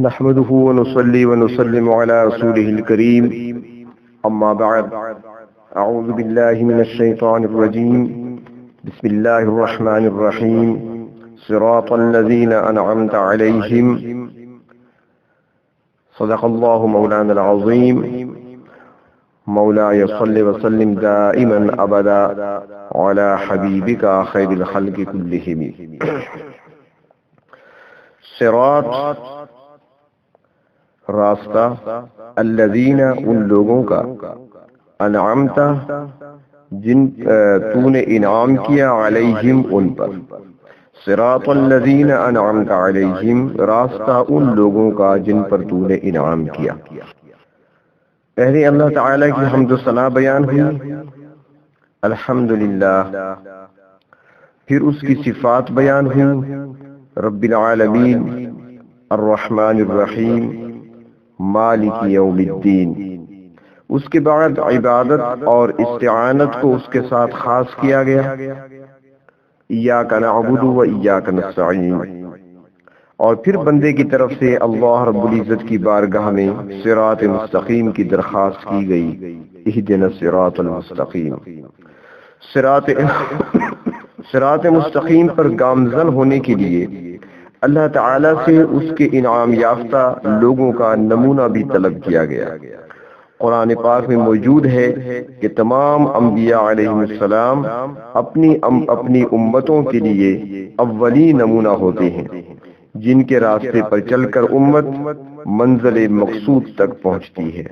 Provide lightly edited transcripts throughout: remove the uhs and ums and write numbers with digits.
نحمده ونصلي ونسلم على رسوله الكريم أما بعد أعوذ بالله من الشيطان الرجيم بسم الله الرحمن الرحيم صراط الذين أنعمت عليهم صدق الله مولانا العظيم مولاي صل وسلم دائما أبدا على حبيبك خير الخلق كلهم. صراط راستہ، الذین ان لوگوں کا، انعمت جن تو نے انعام کیا، علیہم ان پر. صراط الذین انعمت علیہم راستہ ان لوگوں کا جن پر تو نے انعام کیا. پہلے اللہ تعالی کی حمد و ثنا بیان ہوئی، الحمدللہ. پھر اس کی صفات بیان ہوئی، رب العالمین، الرحمن الرحیم، مالک یوم الدین. اس کے بعد عبادت اور استعانت کو اس کے ساتھ خاص کیا گیا، ایاک نعبد و ایاک نستعین. اور پھر بندے کی طرف سے اللہ رب العزت کی بارگاہ میں صراط مستقیم کی درخواست کی گئی، اہدنا الصراط المستقیم. صراط مستقیم پر گامزن ہونے کے لیے اللہ تعالی سے اس کے انعام یافتہ لوگوں کا نمونہ بھی طلب کیا گیا. قرآن پاک میں موجود ہے کہ تمام انبیاء علیہ السلام اپنی امتوں کے لیے اولی نمونہ ہوتے ہیں، جن کے راستے پر چل کر امت منزل مقصود تک پہنچتی ہے.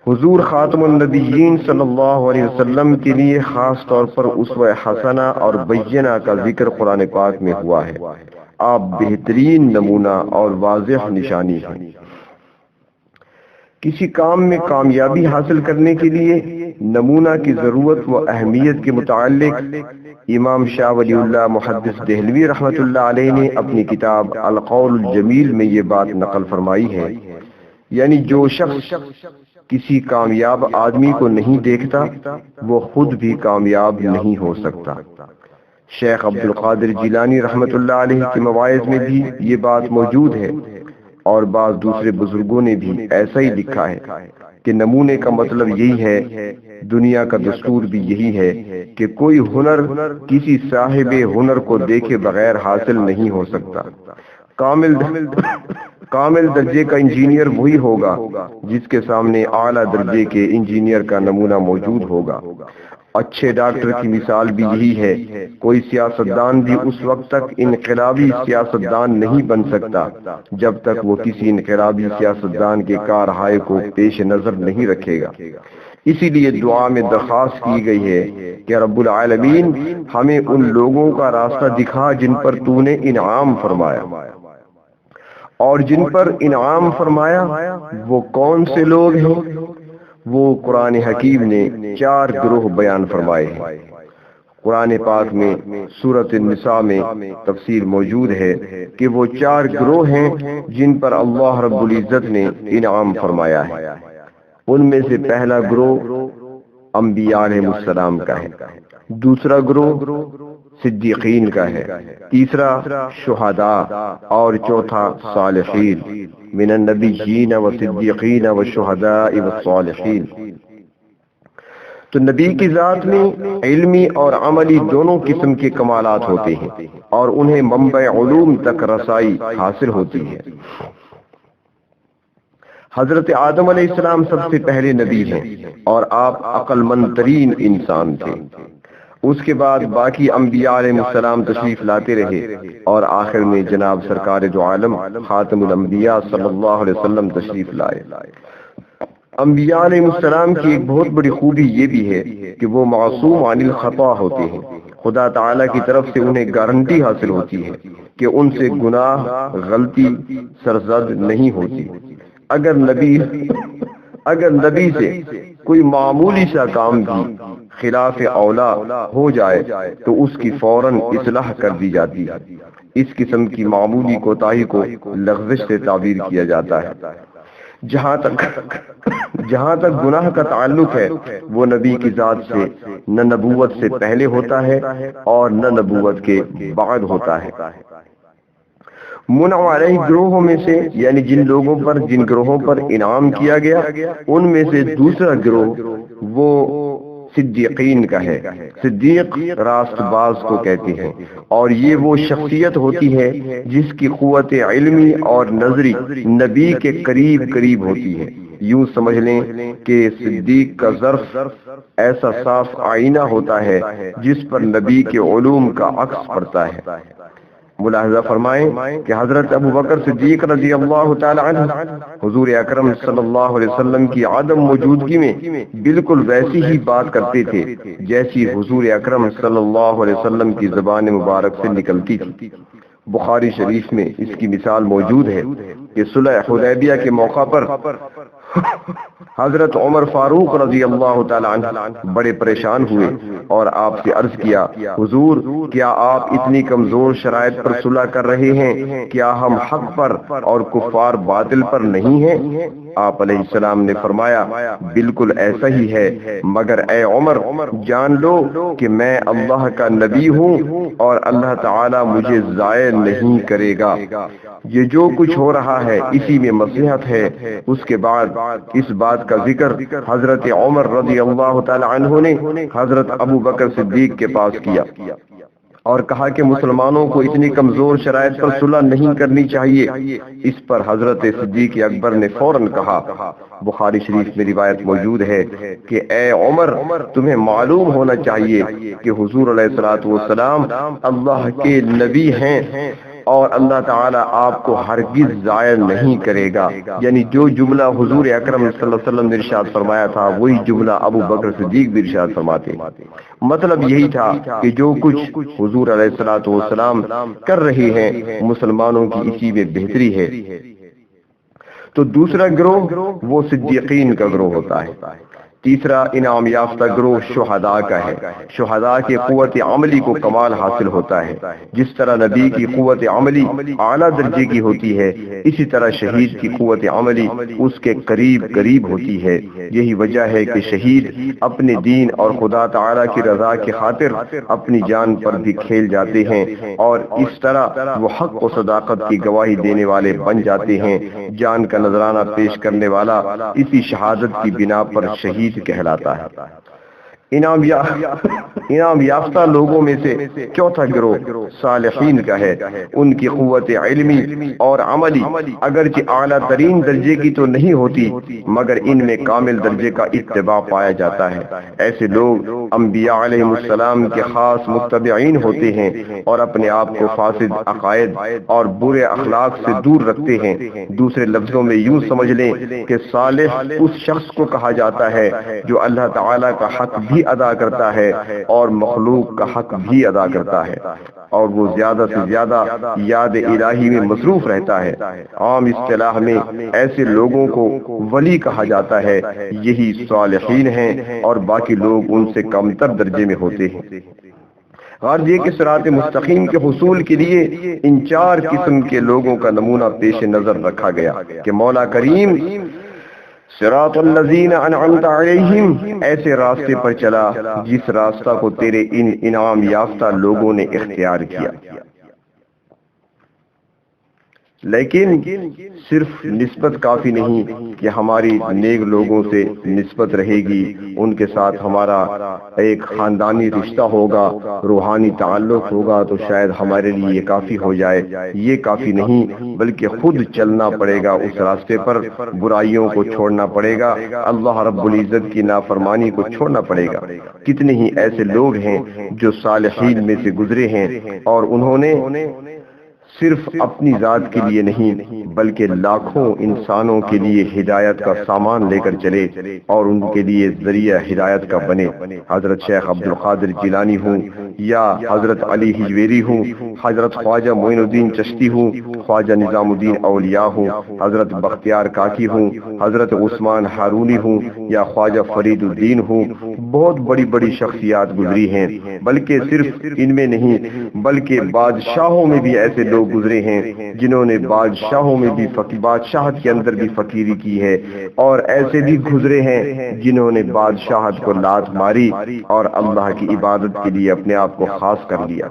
حضور خاتم النبیین صلی اللہ علیہ وسلم کے لیے خاص طور پر اسوہ حسنہ اور بینہ کا ذکر قرآن پاک میں ہوا ہے. آپ بہترین نمونہ اور واضح نشانی ہیں. کسی کام میں کامیابی حاصل کرنے کے لیے نمونہ کی ضرورت و اہمیت کے متعلق امام شاہ ولی اللہ محدث دہلوی رحمۃ اللہ علیہ نے اپنی کتاب القول الجمیل میں یہ بات نقل فرمائی ہے، یعنی جو شخص کسی کامیاب آدمی کو نہیں دیکھتا وہ خود بھی کامیاب نہیں ہو سکتا. شیخ عبد القادر جیلانی رحمۃ اللہ علیہ کے مواعظ میں بھی یہ بات موجود ہے، اور بعض دوسرے بزرگوں نے بھی ایسا ہی لکھا ہے کہ نمونے کا مطلب یہی ہے. دنیا کا دستور بھی یہی ہے کہ کوئی ہنر کسی صاحب ہنر کو دیکھے بغیر حاصل نہیں ہو سکتا. کامل درجے کا انجینئر وہی ہوگا جس کے سامنے اعلیٰ درجے کے انجینئر کا نمونہ موجود ہوگا. اچھے ڈاکٹر کی مثال بھی یہی ہے. کوئی سیاستدان بھی اس وقت تک انقلابی سیاستدان نہیں بن سکتا جب تک وہ کسی انقلابی سیاستدان کے کارہائے کو پیش نظر نہیں رکھے گا. اسی لیے دعا میں درخواست کی گئی ہے کہ رب العالمین ہمیں ان لوگوں کا راستہ دکھا جن پر تو نے انعام فرمایا. اور جن پر انعام فرمایا وہ کون سے لوگ ہیں؟ وہ قرآن حکیم نے 4 گروہ بیان فرمائے ہیں. قرآن پاک میں سورۃ النساء میں تفسیر موجود ہے کہ وہ 4 گروہ ہیں جن پر اللہ رب العزت نے انعام فرمایا ہے. ان میں سے پہلا گروہ انبیاء علیہ السلام کا ہے، دوسرا گروہ صدیقین کا ہے، تیسرا شہداء، اور چوتھا صالحین من النبیین والصدیقین والشہداء والصالحین. تو نبی کی ذات میں علمی اور عملی دونوں قسم کے کمالات ہوتے ہیں اور انہیں منبع علوم تک رسائی حاصل ہوتی ہے. حضرت آدم علیہ السلام سب سے پہلے نبی ہیں اور آپ عقل مند ترین انسان تھے. اس کے بعد باقی انبیاء علیہ السلام تشریف لاتے رہے اور آخر میں جناب سرکار دو عالم خاتم الانبیاء صلی اللہ علیہ وسلم تشریف لائے. انبیاء علیہ السلام کی ایک بہت بڑی خوبی یہ بھی ہے کہ وہ معصوم عن الخطا ہوتے ہیں. خدا تعالی کی طرف سے انہیں گارنٹی حاصل ہوتی ہے کہ ان سے گناہ، غلطی سرزد نہیں ہوتی. اگر نبی سے کوئی معمولی سا کام بھی خلاف اولا ہو جائے تو اس کی فوراً اصلاح کر دی جاتی ہے. اس قسم کی معمولی کوتاہی کو لغزش سے تعبیر کیا جاتا ہے. جہاں تک گناہ کا تعلق ہے وہ نبی کی ذات سے نہ نبوت سے پہلے ہوتا ہے اور نہ نبوت کے بعد ہوتا ہے. منعم علیہ گروہوں میں سے یعنی جن لوگوں پر جن گروہوں پر انعام کیا گیا ان میں سے دوسرا گروہ وہ صدیقین کا ہے۔ صدیق راست باز کو کہتے ہیں، اور یہ وہ شخصیت ہوتی ہے جس کی قوت علمی اور نظری نبی کے قریب قریب ہوتی ہے۔ یوں سمجھ لیں کہ صدیق کا ظرف ایسا صاف آئینہ ہوتا ہے جس پر نبی کے علوم کا عکس پڑتا ہے۔ ملاحظہ فرمائیں کہ حضرت ابو بکر صدیق رضی اللہ تعالی عنہ حضور اکرم صلی اللہ علیہ وسلم کی عدم موجودگی میں بالکل ویسی ہی بات کرتے تھے جیسی حضور اکرم صلی اللہ علیہ وسلم کی زبان مبارک سے نکلتی تھی۔ بخاری شریف میں اس کی مثال موجود ہے کہ صلح حدیبیہ کے موقع پر حضرت عمر فاروق رضی اللہ تعالی عنہ بڑے پریشان ہوئے اور آپ سے عرض کیا، حضور کیا آپ اتنی کمزور شرائط پر صلح کر رہے ہیں؟ کیا ہم حق پر اور کفار باطل پر نہیں ہیں؟ آپ علیہ السلام نے فرمایا، بالکل ایسا ہی ہے، مگر اے عمر جان لو کہ میں اللہ کا نبی ہوں اور اللہ تعالی مجھے ضائع نہیں کرے گا۔ یہ جو کچھ ہو رہا ہے اسی میں مصلحت ہے۔ اس کے بعد اس بات کا ذکر حضرت عمر رضی اللہ تعالی عنہ نے حضرت ابو بکر صدیق کے پاس کیا اور کہا کہ مسلمانوں کو اتنی کمزور شرائط پر صلح نہیں کرنی چاہیے۔ اس پر حضرت صدیق اکبر نے فوراً کہا، بخاری شریف میں روایت موجود ہے کہ اے عمر تمہیں معلوم ہونا چاہیے کہ حضور علیہ الصلوۃ والسلام اللہ کے نبی ہیں اور اللہ تعالیٰ آپ کو ہرگز ضائع نہیں کرے گا۔ یعنی جو جملہ حضور اکرم صلی اللہ علیہ وسلم نے ارشاد فرمایا تھا وہی جملہ ابو بکر صدیق بھی ارشاد فرماتے۔ مطلب یہی تھا کہ جو کچھ حضور علیہ الصلوۃ والسلام کر رہے ہیں مسلمانوں کی اسی میں بہتری ہے۔ تو دوسرا گروہ وہ صدیقین کا گروہ ہوتا ہے۔ تیسرا انعام یافتہ گروہ شہداء کا ہے۔ شہداء کی قوت عملی کو کمال حاصل ہوتا ہے۔ جس طرح نبی کی قوت عملی اعلیٰ درجے کی ہوتی ہے اسی طرح شہید کی قوت عملی اس کے قریب قریب ہوتی ہے۔ یہی وجہ ہے کہ شہید اپنے دین اور خدا تعالی کی رضا کی خاطر اپنی جان پر بھی کھیل جاتے ہیں اور اس طرح وہ حق و صداقت کی گواہی دینے والے بن جاتے ہیں۔ جان کا نذرانہ پیش کرنے والا اسی شہادت کی بنا پر شہید کہلاتا ہے۔ انعام یافتہ لوگوں میں سے چوتھا گروہ صالحین کا ہے۔ ان کی قوت علمی اور عملی اگرچہ اعلیٰ ترین درجے کی تو نہیں ہوتی مگر ان میں کامل درجے کا اتباع پایا جاتا ہے۔ ایسے لوگ انبیاء علیہ السلام کے خاص متبعین ہوتے ہیں اور اپنے آپ کو فاسد عقائد اور برے اخلاق سے دور رکھتے ہیں۔ دوسرے لفظوں میں یوں سمجھ لیں کہ صالح اس شخص کو کہا جاتا ہے جو اللہ تعالیٰ کا حق بھی ادا کرتا ہے اور مخلوق کا حق بھی ادا کرتا ہے اور وہ زیادہ سے زیادہ یاد الہی میں مصروف رہتا ہے۔ عام اصطلاح میں ایسے لوگوں کو ولی کہا جاتا ہے۔ یہی صالحین ہیں اور باقی لوگ ان سے کمتر درجے میں ہوتے ہیں۔ غرض یہ کہ صراط مستقیم کے حصول کے لیے ان چار قسم کے لوگوں کا نمونہ پیش نظر رکھا گیا کہ مولا کریم صراط الذین انعمت علیہم ایسے راستے پر چلا جس راستہ کو تیرے ان انعام یافتہ لوگوں نے اختیار کیا۔ لیکن صرف نسبت کافی نہیں کہ ہماری نیک لوگوں سے نسبت رہے گی، ان کے ساتھ ہمارا ایک خاندانی رشتہ ہوگا، روحانی تعلق ہوگا تو شاید ہمارے لیے یہ کافی ہو جائے۔ یہ کافی نہیں بلکہ خود چلنا پڑے گا اس راستے پر، برائیوں کو چھوڑنا پڑے گا، اللہ رب العزت کی نافرمانی کو چھوڑنا پڑے گا۔ کتنے ہی ایسے لوگ ہیں جو صالحین میں سے گزرے ہیں اور انہوں نے صرف اپنی ذات کے لیے نہیں بلکہ لاکھوں انسانوں کے لیے ہدایت کا سامان لے کر چلے اور ان کے لیے ذریعہ ہدایت کا بنے۔ حضرت شیخ عبد القادر جیلانی ہوں یا حضرت علی حجویری ہوں، حضرت خواجہ معین الدین چشتی ہوں، خواجہ نظام الدین اولیاء ہوں، حضرت بختیار کاکی ہوں، حضرت عثمان ہارونی ہوں یا خواجہ فرید الدین ہوں، بہت بڑی بڑی شخصیات گزری ہیں۔ بلکہ صرف ان میں نہیں بلکہ بادشاہوں میں بھی ایسے لوگ گزرے ہیں جنہوں نے بادشاہوں میں بھی بادشاہت کے اندر بھی فقیری کی ہے، اور ایسے بھی گزرے ہیں جنہوں نے بادشاہت کو لات ماری اور اللہ کی عبادت کے لیے اپنے آپ کو خاص کر لیا۔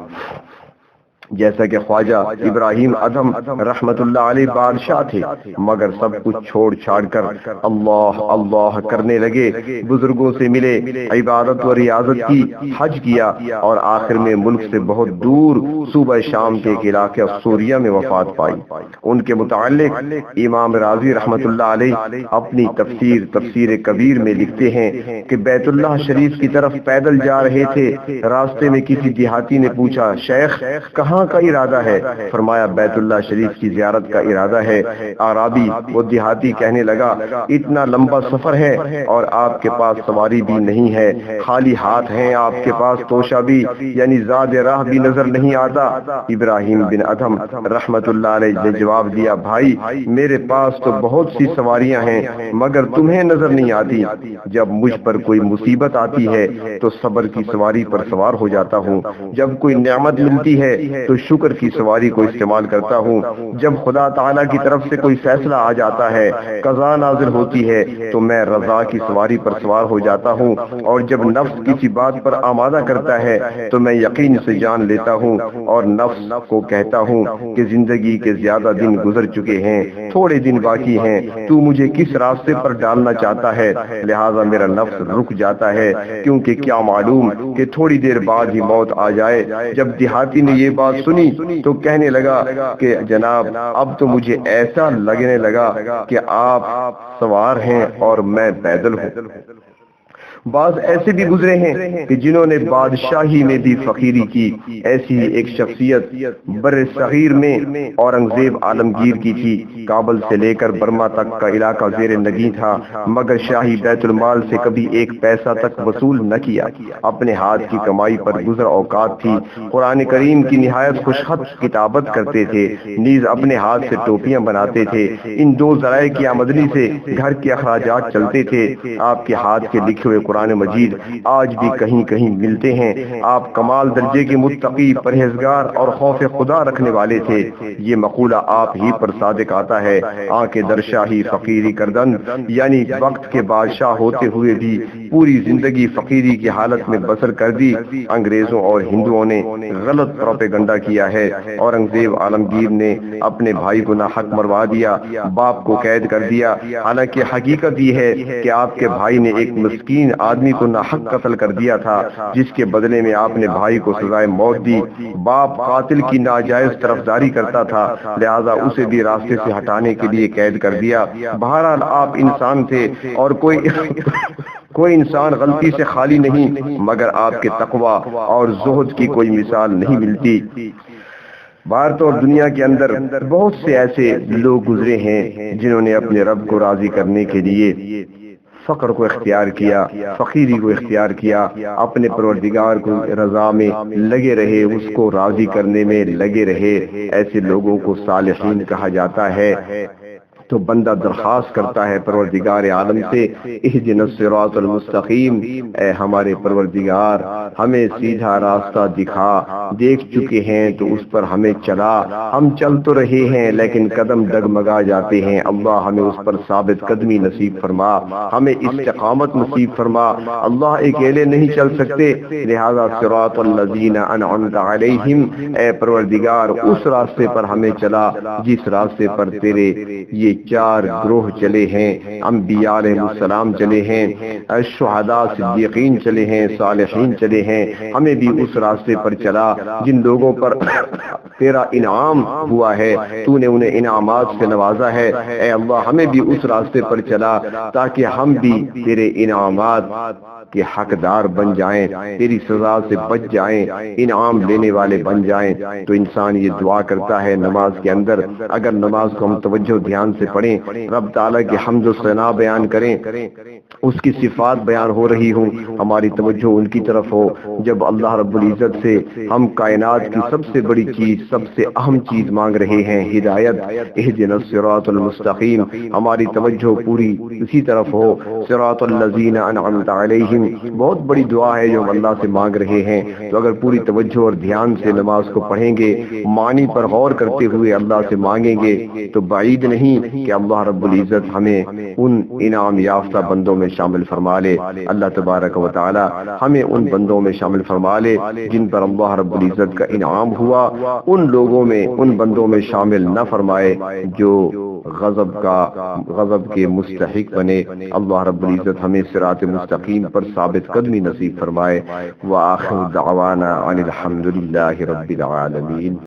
جیسا کہ خواجہ ابراہیم ادھم رحمت اللہ علیہ بادشاہ تھے، مگر سب کچھ چھوڑ چھاڑ کر اللہ اللہ کرنے لگے، بزرگوں سے ملے، عبادت و ریاضت کی، حج کیا اور آخر میں ملک سے بہت دور صوبہ شام کے ایک علاقے سوریہ میں وفات پائی۔ ان کے متعلق امام راضی رحمت اللہ علیہ اپنی تفسیر کبیر میں لکھتے ہیں کہ بیت اللہ شریف کی طرف پیدل جا رہے تھے، راستے میں کسی دیہاتی نے پوچھا شیخ کہاں کا ارادہ ہے؟ فرمایا بیت اللہ شریف کی زیارت کا ارادہ ہے۔ اعرابی وہ دیہاتی کہنے لگا اتنا لمبا سفر ہے اور آپ کے پاس سواری بھی نہیں ہے، خالی ہاتھ ہیں، آپ کے پاس توشہ بھی یعنی زاد راہ بھی نظر نہیں آتا۔ ابراہیم بن ادھم رحمت اللہ علیہ نے جواب دیا بھائی میرے پاس تو بہت سی سواریاں ہیں مگر تمہیں نظر نہیں آتی، جب مجھ پر کوئی مصیبت آتی ہے تو صبر کی سواری پر سوار ہو جاتا ہوں، جب کوئی نعمت ملتی ہے تو شکر کی سواری کو استعمال کرتا ہوں، جب خدا تعالیٰ کی طرف سے کوئی فیصلہ آ جاتا ہے، قضا نازل ہوتی ہے تو میں رضا کی سواری پر سوار ہو جاتا ہوں، اور جب نفس کسی بات پر آمادہ کرتا ہے تو میں یقین سے جان لیتا ہوں اور نفس کو کہتا ہوں کہ زندگی کے زیادہ دن گزر چکے ہیں، تھوڑے دن باقی ہیں، تو مجھے کس راستے پر ڈالنا چاہتا ہے؟ لہذا میرا نفس رک جاتا ہے، کیونکہ کیا معلوم کہ تھوڑی دیر بعد ہی موت آ جائے۔ جب دیہاتی نے یہ بات سنی تو کہنے لگا کہ جناب اب تو مجھے ایسا لگنے لگا کہ آپ سوار ہیں اور میں پیدل ہوں۔ بعض ایسے بھی گزرے ہیں کہ جنہوں نے بادشاہی میں بھی فقیری کی، ایسی ہی ایک شخصیت بر صغیر میں اورنگزیب عالمگیر کی تھی۔ کابل سے لے کر برما تک کا علاقہ زیر نگین تھا، مگر شاہی بیت المال سے کبھی ایک پیسہ تک وصول نہ کیا، اپنے ہاتھ کی کمائی پر گزر اوقات تھی، قرآن کریم کی نہایت خوشخط کتابت کرتے تھے، نیز اپنے ہاتھ سے ٹوپیاں بناتے تھے۔ ان دو ذرائع کی آمدنی سے گھر کے اخراجات چلتے تھے۔ آپ کے ہاتھ کے لکھے ہوئے قرآن مجید آج بھی کہیں کہیں ملتے ہیں۔ آپ کمال درجے کے متقی، پرہیزگار اور خوف خدا رکھنے والے تھے۔ یہ مقولہ آپ ہی پر صادق آتا ہے، آنکھیں درشاہی فقیری کردن، یعنی وقت کے بادشاہ ہوتے ہوئے بھی پوری زندگی فقیری کی حالت میں بسر کر دی۔ انگریزوں اور ہندوؤں نے غلط پروپیگنڈا کیا ہے۔ اورنگزیب عالمگیر نے اپنے بھائی کو ناحق مروا دیا، باپ کو قید کر دیا، حالانکہ حقیقت یہ ہے کہ آپ کے بھائی نے ایک مسکین آدمی کو ناحق قتل کر دیا تھا، جس کے بدلے میں آپ نے بھائی کو سزائے موت دی۔ باپ قاتل کی ناجائز طرفداری کرتا تھا، لہذا اسے بھی راستے سے ہٹانے کے لیے قید کر دیا۔ بہرحال آپ انسان تھے اور کوئی انسان غلطی سے خالی نہیں، مگر آپ کے تقوی اور زہد کی کوئی مثال نہیں ملتی۔ بھارت اور دنیا کے اندر بہت سے ایسے لوگ گزرے ہیں جنہوں نے اپنے رب کو راضی کرنے کے لیے فقر کو اختیار کیا، فقیری کو اختیار کیا، اپنے پروردگار کو رضا میں لگے رہے، اس کو راضی کرنے میں لگے رہے۔ ایسے لوگوں کو صالحین کہا جاتا ہے۔ تو بندہ درخواست کرتا ہے پروردگار عالم سے، اہدنا الصراط المستقیم، اے ہمارے پروردگار ہمیں سیدھا راستہ دکھا، دیکھ چکے ہیں تو اس پر ہمیں چلا، ہم چل تو رہے ہیں لیکن قدم ڈگمگا جاتے ہیں، اللہ ہمیں اس پر ثابت قدمی نصیب فرما، ہمیں استقامت نصیب فرما۔ اللہ اکیلے نہیں چل سکتے، لہذا صراط الذین انعمت علیہم، اے پروردگار اس راستے پر ہمیں چلا جس راستے پر تیرے یہ چار گروہ چلے ہیں، انبیاء علیہ السلام چلے ہیں، شہداء صدیقین چلے ہیں، صالحین چلے ہیں، ہمیں بھی اس راستے پر چلا جن لوگوں پر تیرا انعام ہوا ہے، تو نے انہیں انعامات سے نوازا ہے۔ اے اللہ ہمیں بھی اس راستے پر چلا تاکہ ہم بھی تیرے انعامات کے حقدار بن جائیں، تیری سزا سے بچ جائیں، انعام لینے والے بن جائیں۔ تو انسان یہ دعا کرتا ہے نماز کے اندر، اگر نماز کو ہم توجہ دھیان سے پڑھیں، رب تعالیٰ کی حمد و ثنا بیان کریں، اس کی صفات بیان ہو رہی ہوں، ہماری توجہ ان کی طرف ہو۔ جب اللہ رب العزت سے ہم کائنات کی سب سے بڑی چیز، سب سے اہم چیز مانگ رہے ہیں، ہدایت، اہدنا الصراط المستقیم، ہماری توجہ پوری اسی طرف ہو۔ صراط الذین انعمت علیہم، علیہم بہت بڑی دعا ہے جو ہم اللہ سے مانگ رہے ہیں. تو اگر پوری توجہ اور دھیان سے نماز کو پڑھیں گے، معنی پر غور کرتے ہوئے اللہ سے مانگیں گے، تو بعید نہیں کہ اللہ رب العزت ہمیں ان انعام یافتہ بندوں میں شامل فرما لے. اللہ تبارک و تعالی ہمیں ان بندوں میں شامل فرما لے جن پر اللہ رب العزت کا انعام ہوا. ان لوگوں میں، ان بندوں میں شامل نہ فرمائے جو غضب کے مستحق بنے. اللہ رب العزت ہمیں صراط مستقیم پر ثابت قدمی نصیب فرمائے. وآخر دعوانا ان الحمد للہ رب العالمین.